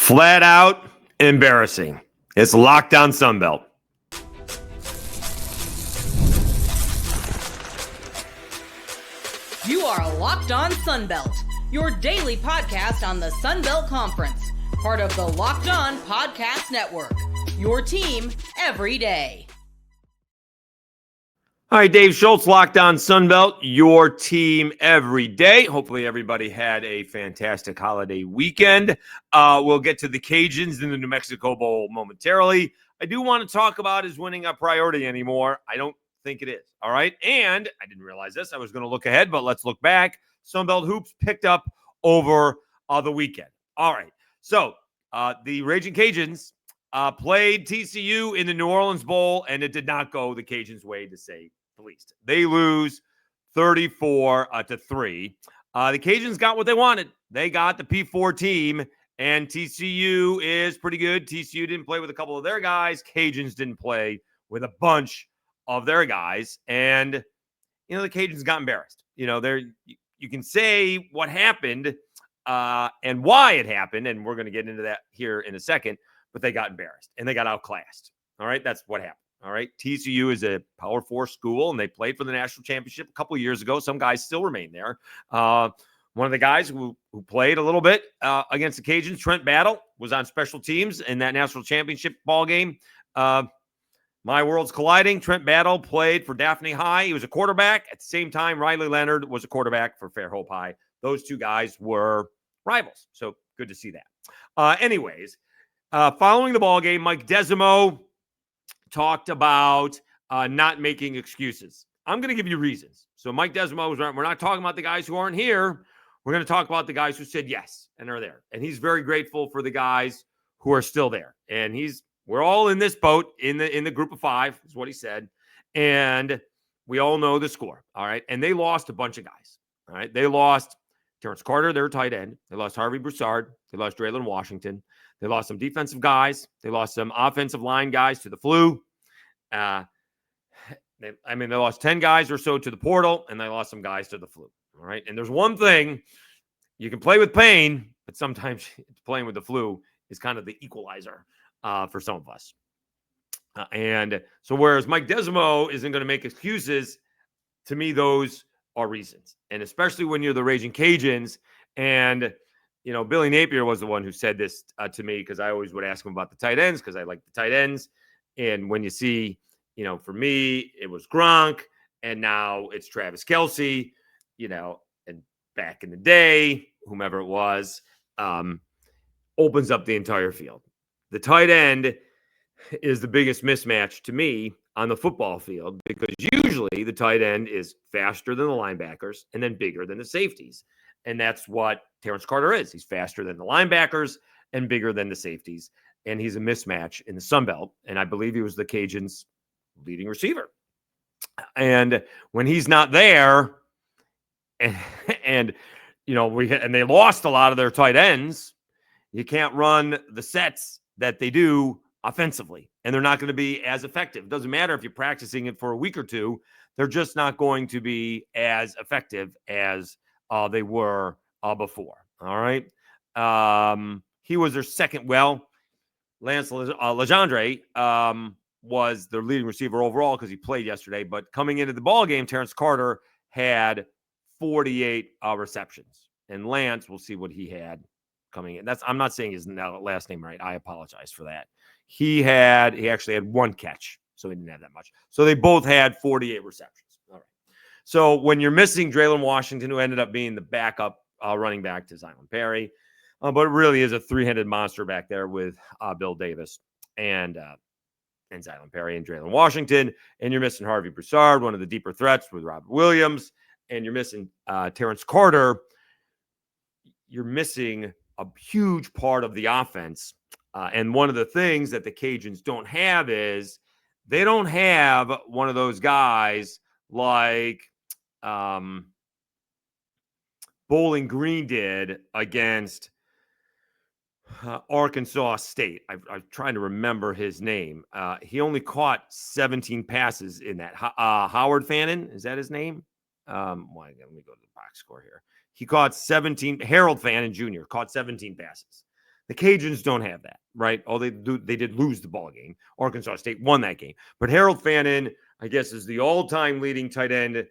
Flat out embarrassing. It's Locked On Sunbelt. You are Locked On Sunbelt, your daily podcast on the Sunbelt Conference, part of the Locked On Podcast Network, your team every day. All right, Dave Schultz, Locked On Sunbelt, your team every day. Hopefully everybody had a fantastic holiday weekend. We'll get to the Cajuns in the New Mexico Bowl momentarily. I do want to talk about is winning a priority anymore. I don't think it is. All right. And I didn't realize this. I was going to look ahead, but let's look back. Sunbelt Hoops picked up over the weekend. All right. So the Ragin Cajuns played TCU in the New Orleans Bowl, and it did not go the Cajuns' way, to say the least. They lose 34-3. The Cajuns got what they wanted. They got the P4 team, and TCU is pretty good. TCU didn't play with a couple of their guys. Cajuns didn't play with a bunch of their guys. And, you know, the Cajuns got embarrassed. You know, you can say what happened and why it happened, and we're going to get into that here in a second, but they got embarrassed, and they got outclassed. All right, that's what happened. All right, TCU is a Power 4 school, and they played for the national championship a couple of years ago. Some guys still remain there. One of the guys who played a little bit against the Cajuns, Trent Battle, was on special teams in that national championship ball game. My worlds colliding. Trent Battle played for Daphne High. He was a quarterback. At the same time, Riley Leonard was a quarterback for Fairhope High. Those two guys were rivals, so good to see that. Anyways, following the ball game, Mike Desormeaux talked about not making excuses. I'm going to give you reasons. So Mike Desormeaux was right. We're not talking about the guys who aren't here. We're going to talk about the guys who said yes and are there. And he's very grateful for the guys who are still there. And we're all in this boat in the group of five, is what he said. And we all know the score. All right. And they lost a bunch of guys. All right. They lost Terrance Carter, their tight end. They lost Harvey Broussard. They lost Dre'lyn Washington. They lost some defensive guys. They lost some offensive line guys to the flu. They lost 10 guys or so to the portal, and they lost some guys to the flu. All right. And there's one thing: you can play with pain, but sometimes playing with the flu is kind of the equalizer for some of us. And so whereas Mike Desormeaux isn't going to make excuses, to me, those are reasons. And especially when you're the Ragin Cajuns. And, you know, Billy Napier was the one who said this to me, because I always would ask him about the tight ends, because I like the tight ends. And when you see, you know, for me, it was Gronk, and now it's Travis Kelce, you know, and back in the day, whomever it was, opens up the entire field. The tight end is the biggest mismatch to me on the football field, because usually the tight end is faster than the linebackers and then bigger than the safeties. And that's what Terrance Carter is. He's faster than the linebackers and bigger than the safeties. And he's a mismatch in the Sunbelt. And I believe he was the Cajuns' leading receiver. And when he's not there, and you know, and they lost a lot of their tight ends, you can't run the sets that they do offensively, and they're not going to be as effective. It doesn't matter if you're practicing it for a week or two. They're just not going to be as effective as they were before. All right. He was their second. Well, Lance Legendre was their leading receiver overall because he played yesterday. But coming into the ball game, Terrance Carter had 48 receptions, and Lance, we'll see what he had coming in. I'm not saying his last name right. I apologize for that. He actually had one catch, so he didn't have that much. So they both had 48 receptions. All right. So when you're missing Dre'lyn Washington, who ended up being the backup running back to Zylan Perry, but it really is a three-headed monster back there with Bill Davis and Zylan Perry and Dre'lyn Washington, and you're missing Harvey Broussard, one of the deeper threats with Robert Williams, and you're missing Terrance Carter. You're missing a huge part of the offense. And one of the things that the Cajuns don't have is they don't have one of those guys like Bowling Green did against Arkansas State. I'm trying to remember his name. He only caught 17 passes in that. Howard Fannin, is that his name? Let me go to the box score here. He caught 17. Harold Fannin Jr. caught 17 passes. The Cajuns don't have that, right? They did lose the ball game. Arkansas State won that game. But Harold Fannin, I guess, is the all-time leading tight end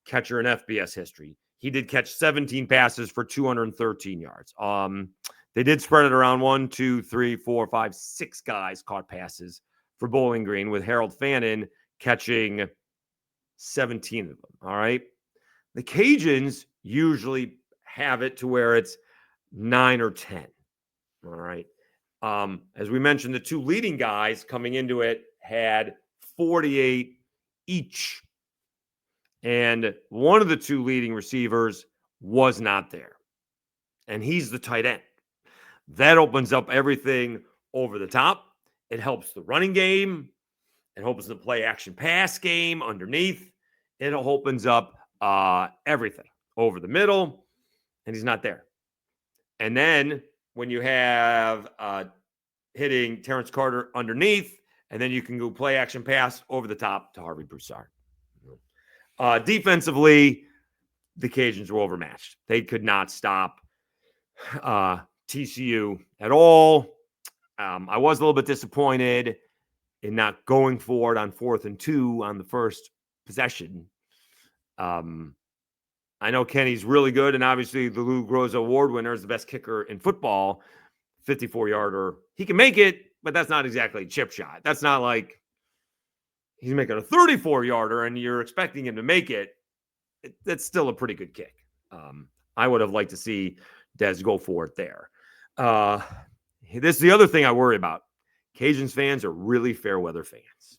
catcher in FBS history. He did catch 17 passes for 213 yards. They did spread it around 1, 2, 3, 4, 5, 6 guys caught passes for Bowling Green, with Harold Fannin catching 17 of them. All right. The Cajuns usually have it to where it's 9 or 10. All right. As we mentioned, the two leading guys coming into it had 48 each. And one of the two leading receivers was not there. And he's the tight end. That opens up everything over the top. It helps the running game. It opens the play action pass game underneath. It opens up everything over the middle. And he's not there. And then when you have hitting Terrance Carter underneath, and then you can go play action pass over the top to Harvey Broussard. Defensively, the Cajuns were overmatched. They could not stop TCU at all. I was a little bit disappointed in not going for it on 4th and 2 on the first possession. I know Kenny's really good, and obviously the Lou Groza Award winner is the best kicker in football. 54-yarder. He can make it, but that's not exactly a chip shot. That's not like he's making a 34-yarder and you're expecting him to make it. That's still a pretty good kick. I would have liked to see Dez go for it there. This is the other thing I worry about. Cajuns fans are really fair weather fans.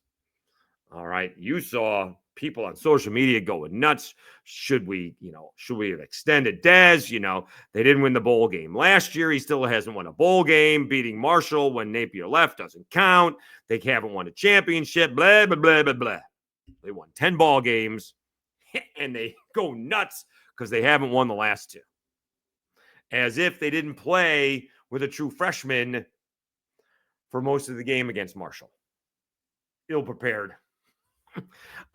All right. You saw people on social media going nuts. Should we have extended Dez? They didn't win the bowl game last year. He still hasn't won a bowl game. Beating Marshall when Napier left doesn't count. They haven't won a championship. Blah, blah, blah, blah, blah. They won 10 ball games, and they go nuts because they haven't won the last 2. As if they didn't play with a true freshman for most of the game against Marshall. Ill-prepared.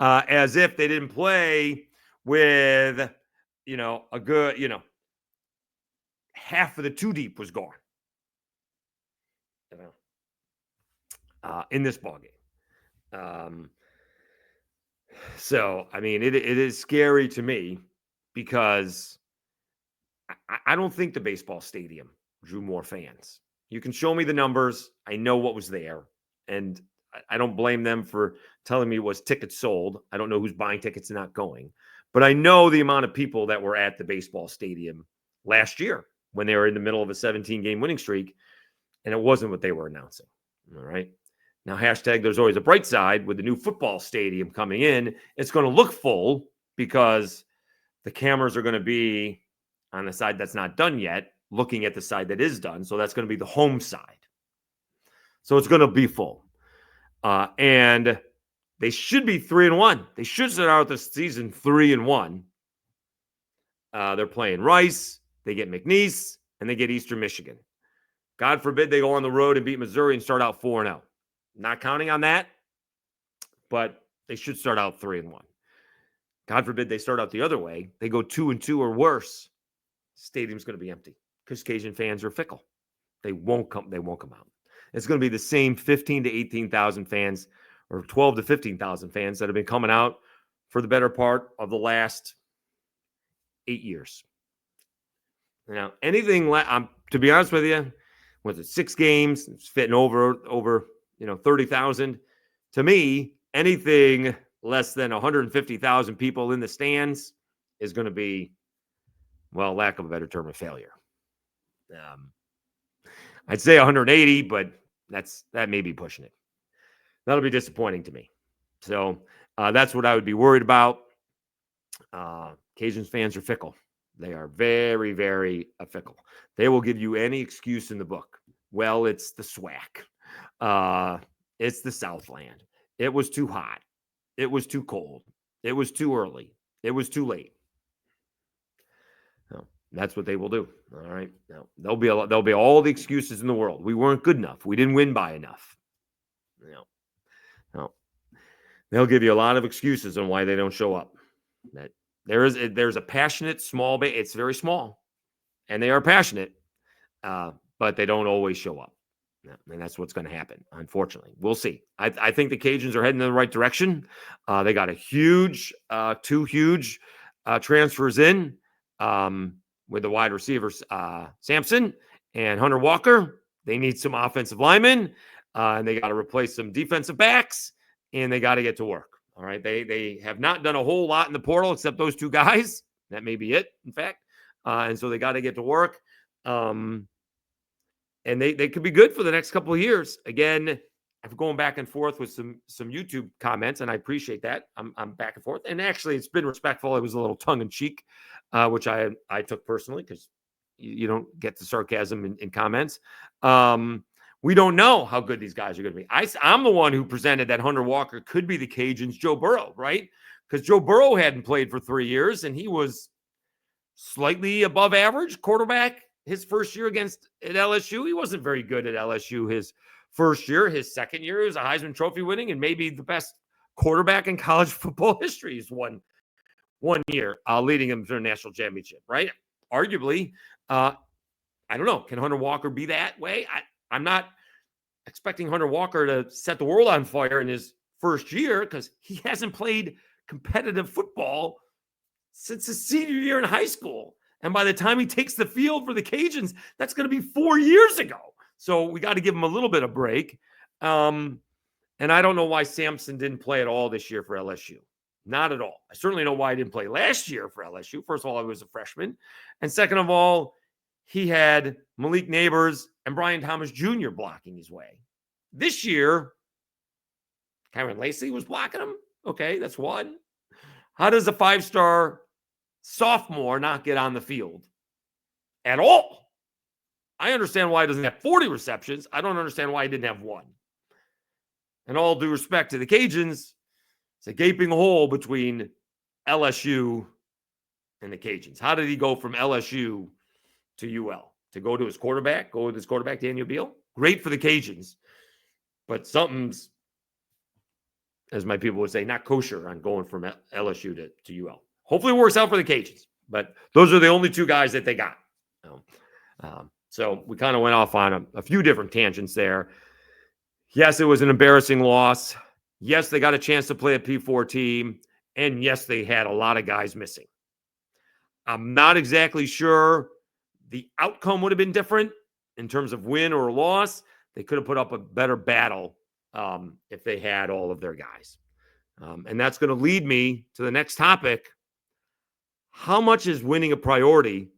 As if they didn't play with, a good, half of the 2 deep was gone. In this ball game. So, I mean, it is scary to me because I don't think the baseball stadium drew more fans. You can show me the numbers. I know what was there. And I don't blame them for telling me it was tickets sold. I don't know who's buying tickets and not going. But I know the amount of people that were at the baseball stadium last year when they were in the middle of a 17-game winning streak, and it wasn't what they were announcing. All right. Now, hashtag there's always a bright side with the new football stadium coming in. It's going to look full because the cameras are going to be on the side that's not done yet, looking at the side that is done. So that's going to be the home side. So it's going to be full. And they should be 3-1. They should start out the season 3-1. They're playing Rice. They get McNeese, and they get Eastern Michigan. God forbid they go on the road and beat Missouri and start out 4-0. Not counting on that, but they should start out 3-1. God forbid they start out the other way. They go 2-2 or worse. Stadium's going to be empty because Cajun fans are fickle. They won't come out. It's going to be the same 15 to 18,000 fans or 12 to 15,000 fans that have been coming out for the better part of the last 8 years. Now, anything to be honest with you, was it 6 games? It's fitting over 30,000. To me, anything less than 150,000 people in the stands is going to be, well, lack of a better term, a failure. I'd say 180, but that may be pushing it. That'll be disappointing to me. So that's what I would be worried about. Cajuns fans are fickle. They are very, very fickle. They will give you any excuse in the book. Well, it's the SWAC. It's the Southland. It was too hot. It was too cold. It was too early. It was too late. No, that's what they will do. All right. Now, there'll be all the excuses in the world. We weren't good enough. We didn't win by enough. No. They'll give you a lot of excuses on why they don't show up. That there's a passionate small base. It's very small, and they are passionate. but they don't always show up. And that's what's going to happen, unfortunately. We'll see. I think the Cajuns are heading in the right direction. They got two huge transfers in with the wide receivers, Sampson and Hunter Walker. They need some offensive linemen, and they got to replace some defensive backs, and they got to get to work. All right. They have not done a whole lot in the portal except those two guys. That may be it, in fact. And so they got to get to work. And they could be good for the next couple of years. Again, I'm going back and forth with some YouTube comments, and I appreciate that. I'm back and forth. And actually, it's been respectful. It was a little tongue-in-cheek, which I took personally because you don't get the sarcasm in comments. We don't know how good these guys are going to be. I'm the one who presented that Hunter Walker could be the Cajuns' Joe Burrow, right? Because Joe Burrow hadn't played for 3 years, and he was slightly above average quarterback his first year at LSU. He wasn't very good at LSU his first year. His second year, he was a Heisman Trophy winning and maybe the best quarterback in college football history. He's won 1 year, leading him to a national championship, right? Arguably, I don't know. Can Hunter Walker be that way? I'm not expecting Hunter Walker to set the world on fire in his first year because he hasn't played competitive football since his senior year in high school. And by the time he takes the field for the Cajuns, that's going to be 4 years ago. So we got to give him a little bit of break. And I don't know why Sampson didn't play at all this year for LSU. Not at all. I certainly know why he didn't play last year for LSU. First of all, he was a freshman. And second of all, he had Malik Neighbors and Brian Thomas Jr. blocking his way. This year, Cameron Lacey was blocking him. Okay, that's one. How does a 5-star sophomore not get on the field at all? I understand why he doesn't have 40 receptions. I don't understand why he didn't have one. And all due respect to the Cajuns, it's a gaping hole between LSU and the Cajuns. How did he go from LSU to UL? To go to his quarterback, Daniel Beal? Great for the Cajuns. But something's, as my people would say, not kosher on going from LSU to UL. Hopefully it works out for the Cajuns. But those are the only two guys that they got. So we kind of went off on a few different tangents there. Yes, it was an embarrassing loss. Yes, they got a chance to play a P4 team. And yes, they had a lot of guys missing. I'm not exactly sure the outcome would have been different in terms of win or loss. They could have put up a better battle if they had all of their guys. And that's going to lead me to the next topic. How much is winning a priority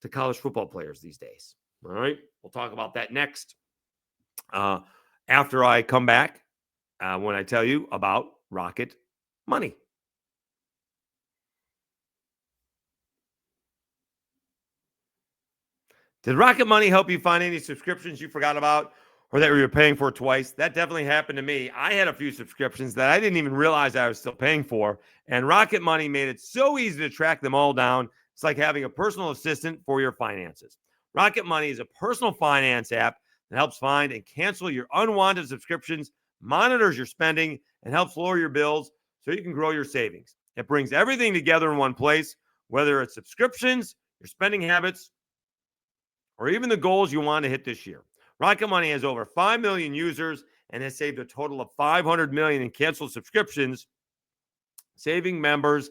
to college football players these days? All right. We'll talk about that next after I come back when I tell you about Rocket Money. Did Rocket Money help you find any subscriptions you forgot about or that you were paying for twice? That definitely happened to me. I had a few subscriptions that I didn't even realize I was still paying for, and Rocket Money made it so easy to track them all down. It's like having a personal assistant for your finances. Rocket Money is a personal finance app that helps find and cancel your unwanted subscriptions, monitors your spending, and helps lower your bills so you can grow your savings. It brings everything together in one place, whether it's subscriptions, your spending habits, or even the goals you want to hit this year. Rocket Money has over 5 million users and has saved a total of $500 million in canceled subscriptions, saving members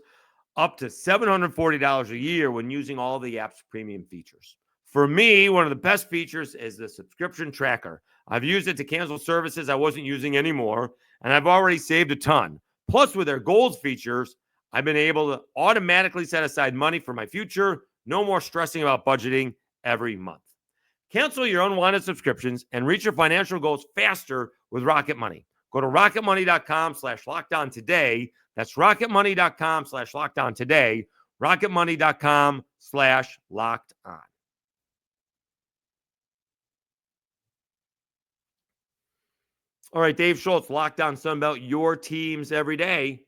up to $740 a year when using all the app's premium features. For me, one of the best features is the subscription tracker. I've used it to cancel services I wasn't using anymore, and I've already saved a ton. Plus, with their goals features, I've been able to automatically set aside money for my future. No more stressing about budgeting every month. Cancel your unwanted subscriptions and reach your financial goals faster with Rocket Money. Go to rocketmoney.com/lockdown today. That's rocketmoney.com/lockdown today. rocketmoney.com/lockdown. All right, Dave Schultz, Lockdown Sunbelt, your teams every day.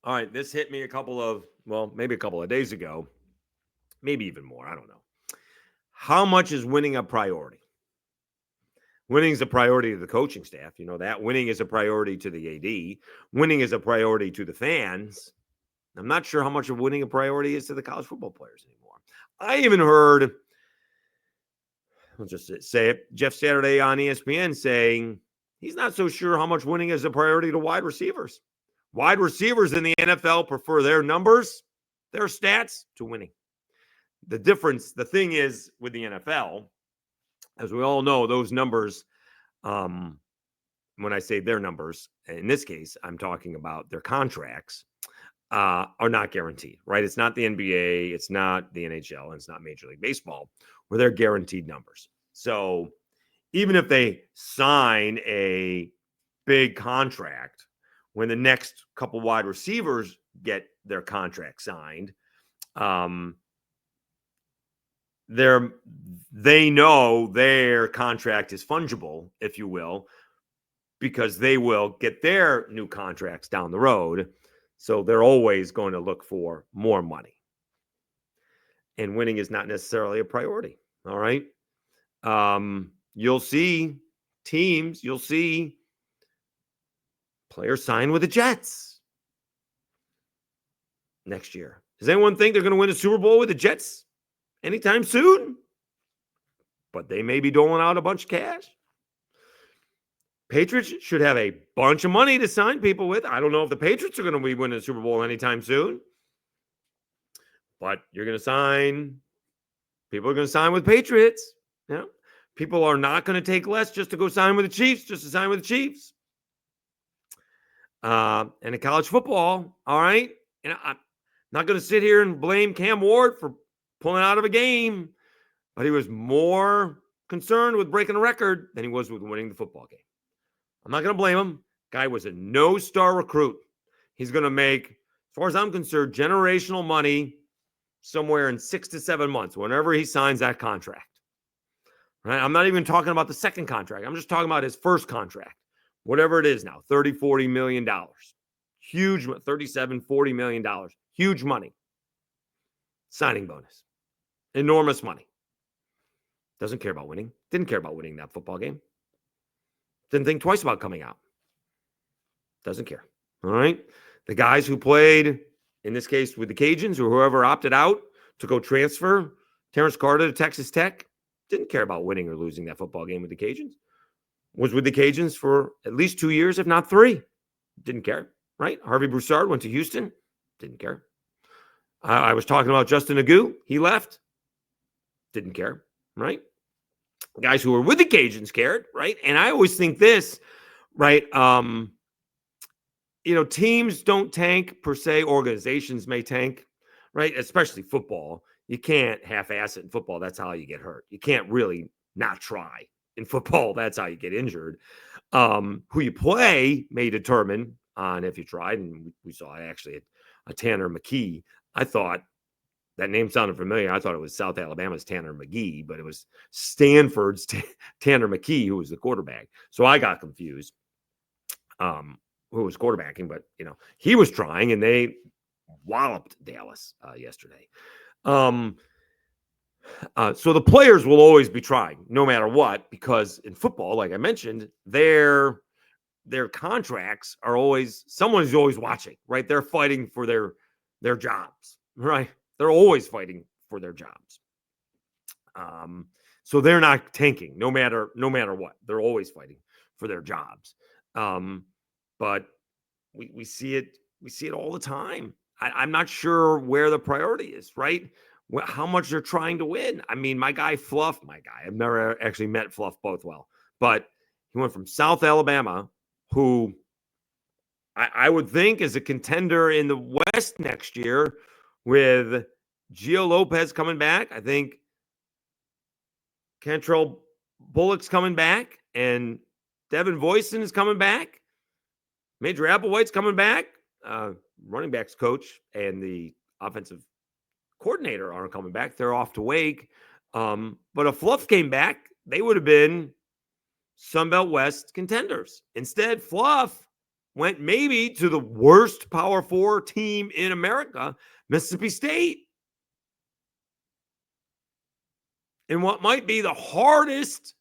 All right, this hit me maybe a couple of days ago. Maybe even more. I don't know. How much is winning a priority? Winning is a priority to the coaching staff. You know that. Winning is a priority to the AD. Winning is a priority to the fans. I'm not sure how much of winning a priority is to the college football players anymore. I even heard, I'll just say it, Jeff Saturday on ESPN saying he's not so sure how much winning is a priority to wide receivers. Wide receivers in the NFL prefer their numbers, their stats, to winning. The difference, the thing is with the NFL, as we all know, those numbers, when I say their numbers, in this case, I'm talking about their contracts, are not guaranteed, right? It's not the NBA, it's not the NHL, and it's not Major League Baseball, where they're guaranteed numbers. So even if they sign a big contract, when the next couple wide receivers get their contract signed, they know their contract is fungible, if you will, because they will get their new contracts down the road. So they're always going to look for more money. And winning is not necessarily a priority. All right. You'll see teams, you'll see players sign with the Jets next year. Does anyone think they're going to win a Super Bowl with the Jets anytime soon? But they may be doling out a bunch of cash. Patriots should have a bunch of money to sign people with. I don't know if the Patriots are going to be winning a Super Bowl anytime soon. But you're going to sign. People are going to sign with Patriots. Yeah. People are not going to take less just to go sign with the Chiefs, just to sign with the Chiefs. And in college football, all right. And I'm not going to sit here and blame Cam Ward for pulling out of a game, but he was more concerned with breaking a record than he was with winning the football game. I'm not going to blame him. Guy was a no-star recruit. He's going to make, as far as I'm concerned, generational money somewhere in 6 to 7 months, whenever he signs that contract. Right? I'm not even talking about the second contract. I'm just talking about his first contract, whatever it is now, $30, $40 million. Huge, $37, $40 million. Huge money. Signing bonus. Enormous money. Doesn't care about winning. Didn't care about winning that football game. Didn't think twice about coming out. Doesn't care. All right. The guys who played, in this case, with the Cajuns or whoever opted out to go transfer Terrance Carter to Texas Tech, didn't care about winning or losing that football game with the Cajuns. Was with the Cajuns for at least 2 years, if not 3. Didn't care. Right. Harvey Broussard went to Houston. Didn't care. I was talking about Justin Agu. He left. Didn't care. Right. Guys who were with the Cajuns cared, right? And I always think this, right? Teams don't tank per se. Organizations may tank, right? Especially football. You can't half-ass it in football. That's how you get hurt. You can't really not try in football. That's how you get injured. Who you play may determine on if you tried. And we saw actually a Tanner McKee. I thought that name sounded familiar. I thought it was South Alabama's Tanner McGee, but it was Stanford's Tanner McKee who was the quarterback. So I got confused who was quarterbacking, but, he was trying, and they walloped Dallas yesterday. So the players will always be trying no matter what, because in football, like I mentioned, their contracts are always, someone's always watching, right? They're fighting for their jobs, right? They're always fighting for their jobs. So they're not tanking no matter what. They're always fighting for their jobs. But we see it all the time. I'm not sure where the priority is, right? How much they're trying to win. I mean, I've never actually met Fluff Bothwell, but he went from South Alabama, who I would think is a contender in the West next year, with Gio Lopez coming back. I think Cantrell Bullock's coming back, and Devin Voisin is coming back. Major Applewhite's coming back. Running backs coach and the offensive coordinator aren't coming back. They're off to Wake. But if Fluff came back, they would have been Sunbelt West contenders. Instead, Fluff went maybe to the worst Power 4 team in America, Mississippi State. In what might be the hardest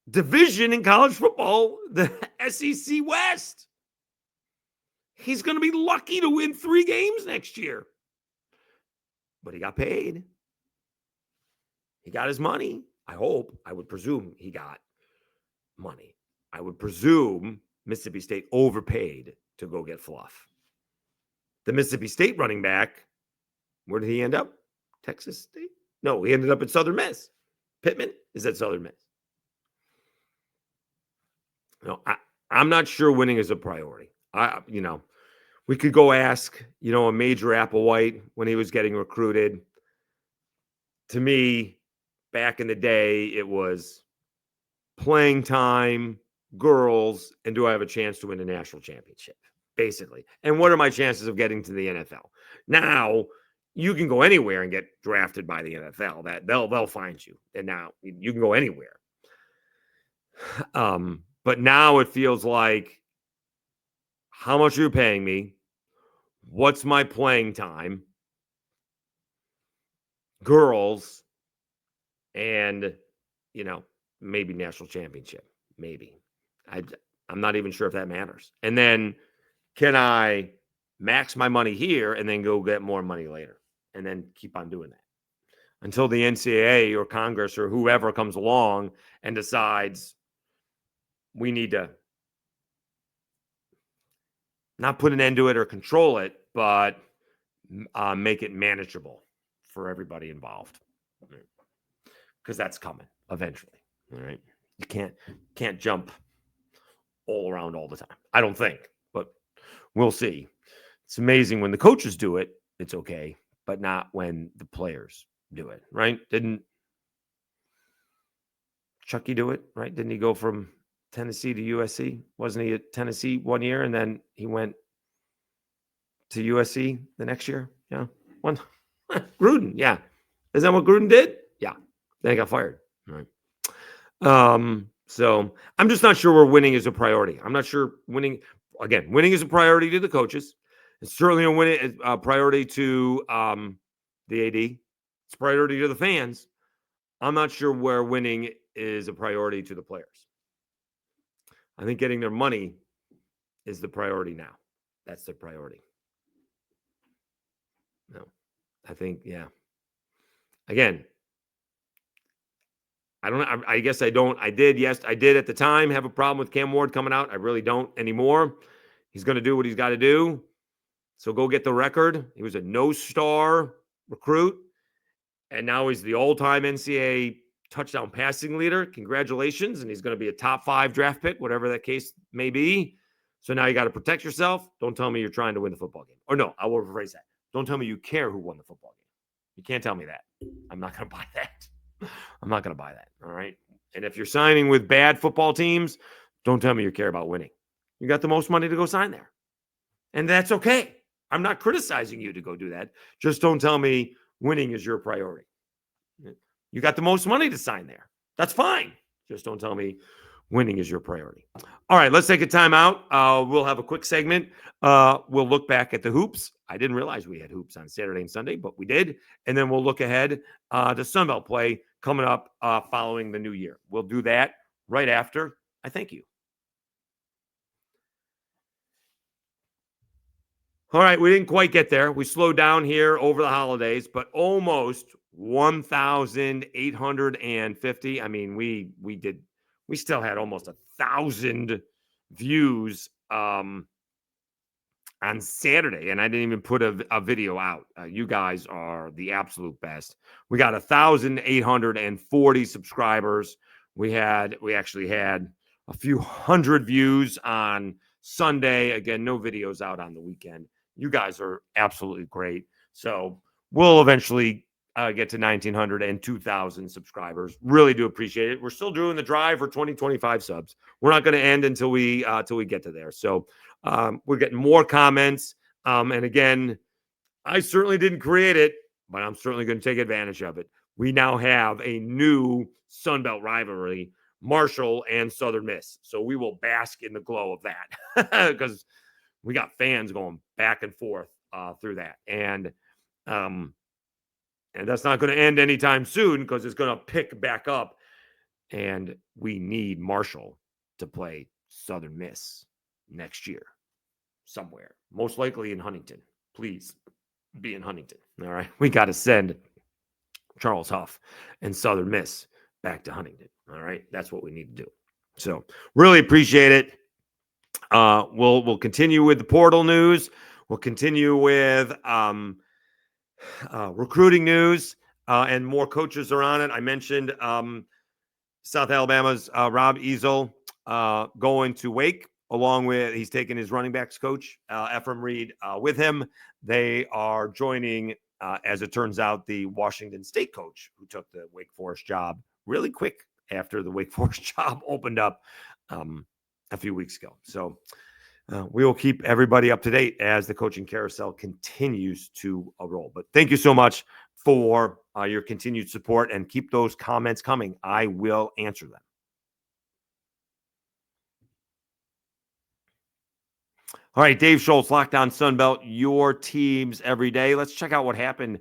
division in college football, the SEC West. He's going to be lucky to win 3 games next year. but he got paid. He got his money. I hope. I would presume he got money. I would presume Mississippi State overpaid to go get Fluff. The Mississippi State running back, where did he end up? Texas State? No, he ended up at Southern Miss. Pittman is at Southern Miss. No, I'm not sure winning is a priority. We could go ask, a Major Applewhite when he was getting recruited. To me, back in the day, it was playing time, girls, and do I have a chance to win a national championship, basically. And what are my chances of getting to the NFL? Now, you can go anywhere and get drafted by the NFL. That they'll find you. And now you can go anywhere. But now it feels like, how much are you paying me? What's my playing time? Girls, and maybe national championship. Maybe. I'm not even sure if that matters. And then can I max my money here and then go get more money later and then keep on doing that until the NCAA or Congress or whoever comes along and decides we need to not put an end to it or control it, but make it manageable for everybody involved, because that's coming eventually. All right, you can't jump all around all the time, I don't think, but we'll see. It's amazing when the coaches do it, it's okay, but not when the players do it, right? Didn't Chucky do it, right? Didn't he go from Tennessee to USC? Wasn't he at Tennessee one year and then he went to USC the next year? Yeah. One. Gruden. Yeah. Is that what Gruden did? Yeah. Then he got fired. All right. So I'm just not sure where winning is a priority. I'm not sure winning is a priority to the coaches. It's certainly a priority to the AD. It's a priority to the fans. I'm not sure where winning is a priority to the players. I think getting their money is the priority now. That's the priority. No, I think, yeah. Again, I don't know. I guess I don't. I did at the time have a problem with Cam Ward coming out. I really don't anymore. He's going to do what he's got to do. So go get the record. He was a no-star recruit, and now he's the all-time NCAA touchdown passing leader. Congratulations. And he's going to be a top 5 draft pick, whatever that case may be. So now you got to protect yourself. Don't tell me you're trying to win the football game. Or no, I will rephrase that. Don't tell me you care who won the football game. You can't tell me that. I'm not going to buy that. I'm not going to buy that. All right. And if you're signing with bad football teams, don't tell me you care about winning. You got the most money to go sign there. And that's okay. I'm not criticizing you to go do that. Just don't tell me winning is your priority. You got the most money to sign there. That's fine. Just don't tell me winning is your priority. All right, let's take a timeout. We'll have a quick segment. We'll look back at the hoops. I didn't realize we had hoops on Saturday and Sunday, but we did. And then we'll look ahead to Sunbelt play coming up following the new year. We'll do that right after I thank you. All right, we didn't quite get there. We slowed down here over the holidays, but almost 1,850. I mean, we still had almost 1,000 views on Saturday, and I didn't even put a video out. You guys are the absolute best. We got 1,840 subscribers. We actually had a few hundred views on Sunday. Again, no videos out on the weekend. You guys are absolutely great. So we'll eventually get to 1,900 and 2,000 subscribers. Really do appreciate it. We're still doing the drive for 2025 subs. We're not going to end until we get to there. So we're getting more comments. And again, I certainly didn't create it, but I'm certainly going to take advantage of it. We now have a new Sunbelt rivalry, Marshall and Southern Miss. So we will bask in the glow of that because we got fans going back and forth through that. And that's not going to end anytime soon because it's going to pick back up. And we need Marshall to play Southern Miss next year somewhere, most likely in Huntington. Please be in Huntington. All right. We got to send Charles Huff and Southern Miss back to Huntington. All right. That's what we need to do. So really appreciate it. We'll continue with the portal news. We'll continue with recruiting news, and more coaches are on it. I mentioned South Alabama's Rob Ezel going to Wake, along with he's taking his running backs coach, Ephraim Reed, with him. They are joining, as it turns out, the Washington State coach who took the Wake Forest job really quick after the Wake Forest job opened up a few weeks ago. So we will keep everybody up to date as the coaching carousel continues to roll. But thank you so much for your continued support, and keep those comments coming. I will answer them. All right, Dave Schultz, Lockdown Sunbelt, your teams every day. Let's check out what happened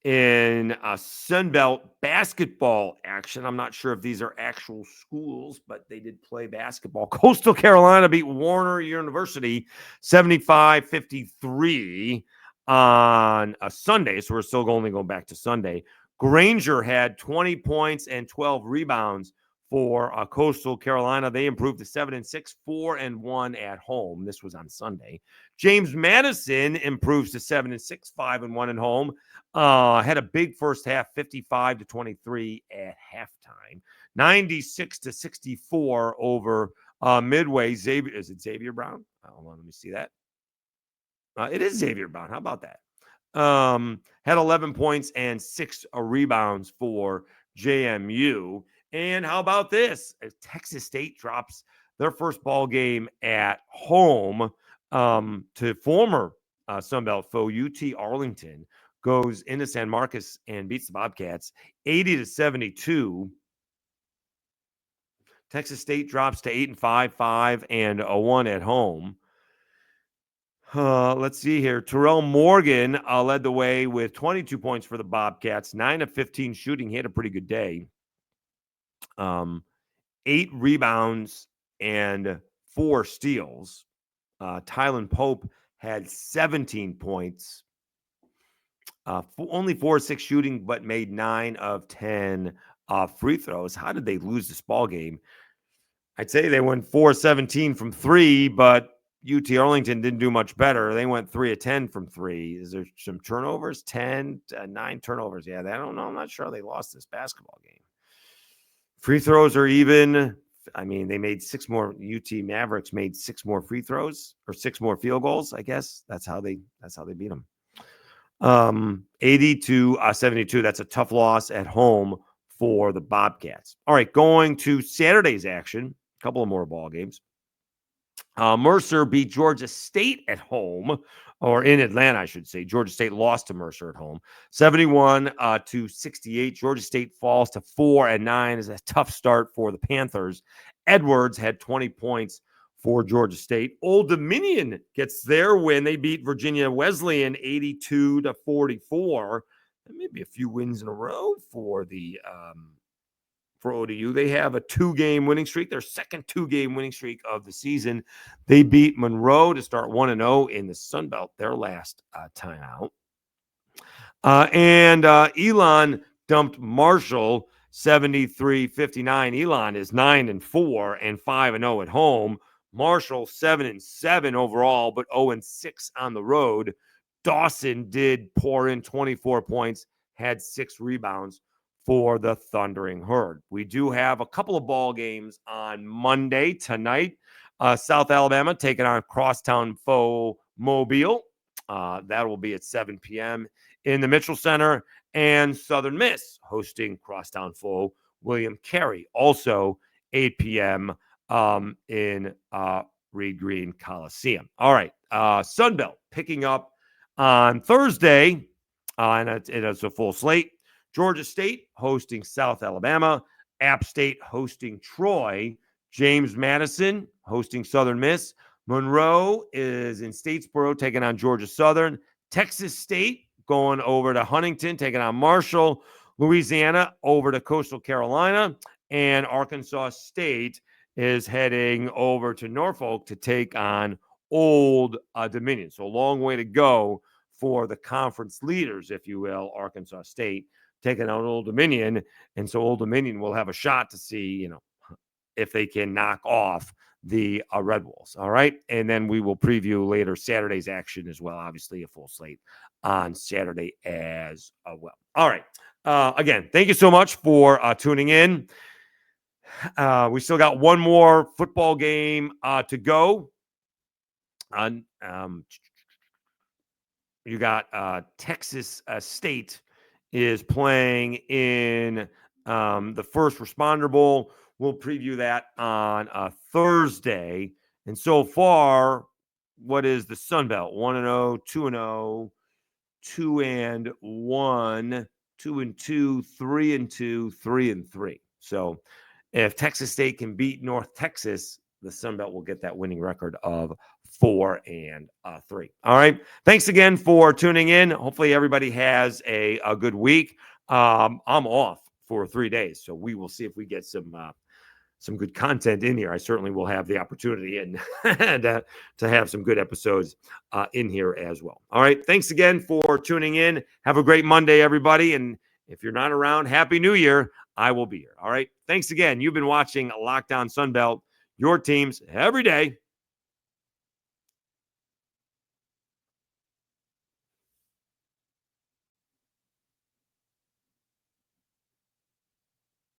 in Sunbelt basketball action. I'm not sure if these are actual schools, but they did play basketball. Coastal Carolina beat Warner University 75-53 on a Sunday. So we're still only going back to Sunday. Granger had 20 points and 12 rebounds for Coastal Carolina. They improved to 7-6, 4-1 at home. This was on Sunday. James Madison improves to 7-6, 5-1 at home. Had a big first half, 55-23 at halftime. 96-64 over Midway. Xavier, is it Xavier Brown? Hold on, let me see that. It is Xavier Brown. How about that? Had 11 points and 6 rebounds for JMU. And how about this? Texas State drops their first ball game at home to former Sunbelt foe UT Arlington. Goes into San Marcos and beats the Bobcats 80-72. Texas State drops to 8-5, 5-1 at home. Let's see here. Terrell Morgan led the way with 22 points for the Bobcats, 9 of 15 shooting. He had a pretty good day. 8 rebounds and 4 steals. Tylen Pope had 17 points. Only 4 of 6 shooting, but made 9 of 10 free throws. How did they lose this ball game? I'd say they went 4-17 from 3, but UT Arlington didn't do much better. They went 3 of 10 from 3. Is there some turnovers? 9 turnovers. Yeah, I don't know. I'm not sure they lost this basketball game. Free throws are even. I mean, they made 6 more. UT Mavericks made 6 more free throws, or 6 more field goals. I guess that's how they beat them. 80-72. That's a tough loss at home for the Bobcats. All right, going to Saturday's action. A couple of more ball games. Mercer beat Georgia State at home, or in Atlanta, I should say. Georgia State lost to Mercer at home, 71-68. Georgia State falls to 4-9. Is a tough start for the Panthers. Edwards had 20 points for Georgia State. Old Dominion gets their win. They beat Virginia Wesleyan 82-44. And maybe a few wins in a row for the for ODU. They have a 2-game winning streak, their second 2-game winning streak of the season. They beat Monroe to start 1-0 in the Sun Belt, their last time out. And Elon dumped Marshall 73-59. Elon is 9-4 and 5-0 at home. Marshall 7-7 overall, but 0-6 on the road. Dawson did pour in 24 points, had 6 rebounds for the Thundering Herd. We do have a couple of ball games on Monday tonight. South Alabama taking on crosstown foe Mobile. That will be at 7 p.m. in the Mitchell Center. And Southern Miss hosting crosstown foe William Carey, also 8 p.m. In Reed Green Coliseum. All right, Sunbelt picking up on Thursday, and it's a full slate. Georgia State hosting South Alabama. App State hosting Troy. James Madison hosting Southern Miss. Monroe is in Statesboro taking on Georgia Southern. Texas State going over to Huntington taking on Marshall. Louisiana over to Coastal Carolina. And Arkansas State is heading over to Norfolk to take on Old Dominion. So a long way to go for the conference leaders, if you will, Arkansas State, taking out Old Dominion. And so Old Dominion will have a shot to see, if they can knock off the Red Wolves. All right. And then we will preview later Saturday's action as well. Obviously, a full slate on Saturday as well. All right. Again, thank you so much for tuning in. We still got one more football game to go. You got Texas State is playing in the First Responder Bowl. We'll preview that on Thursday. And so far, what is the Sun Belt? 1-0, 2-0, 2-1, 2-2, 3-2, 3-3. So if Texas State can beat North Texas, the Sun Belt will get that winning record of 4-3. All right. Thanks again for tuning in. Hopefully everybody has a good week. I'm off for 3 days, so we will see if we get some good content in here. I certainly will have the opportunity and to have some good episodes in here as well. All right. Thanks again for tuning in. Have a great Monday, everybody. And if you're not around, Happy New Year. I will be here. All right. Thanks again. You've been watching Locked On Sunbelt, your teams every day.